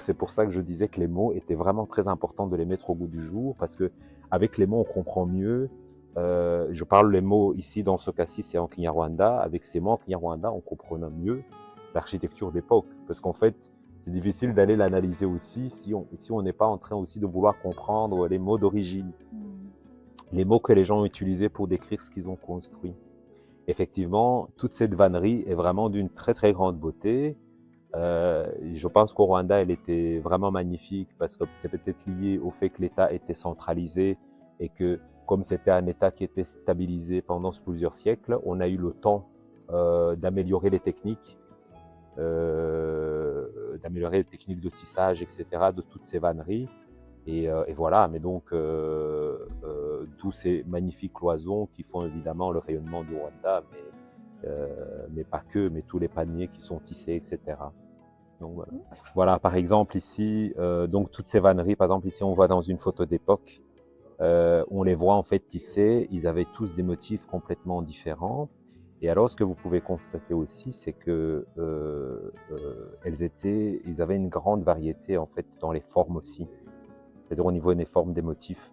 C'est pour ça que je disais que les mots étaient vraiment très importants de les mettre au goût du jour, parce que avec les mots, on comprend mieux. Je parle les mots ici, dans ce cas-ci, c'est en Kinyarwanda. Avec ces mots en Kinyarwanda, on comprend mieux l'architecture d'époque, parce qu'en fait, c'est difficile d'aller l'analyser aussi si on n'est pas en train aussi de vouloir comprendre les mots d'origine, les mots que les gens ont utilisés pour décrire ce qu'ils ont construit. Effectivement, toute cette vannerie est vraiment d'une très très grande beauté. Je pense qu'au Rwanda, elle était vraiment magnifique parce que c'est peut-être lié au fait que l'État était centralisé et que comme c'était un État qui était stabilisé pendant plusieurs siècles, on a eu le temps d'améliorer les techniques, de tissage, etc., de toutes ces vanneries. Et voilà, mais donc, d'où ces magnifiques cloisons qui font évidemment le rayonnement du Rwanda, mais pas que, mais tous les paniers qui sont tissés, etc. Donc voilà. Voilà, par exemple ici, donc toutes ces vanneries, par exemple ici on voit dans une photo d'époque, on les voit en fait tissés, ils avaient tous des motifs complètement différents. Et alors ce que vous pouvez constater aussi, c'est que ils avaient une grande variété en fait dans les formes aussi, c'est-à-dire au niveau des formes des motifs.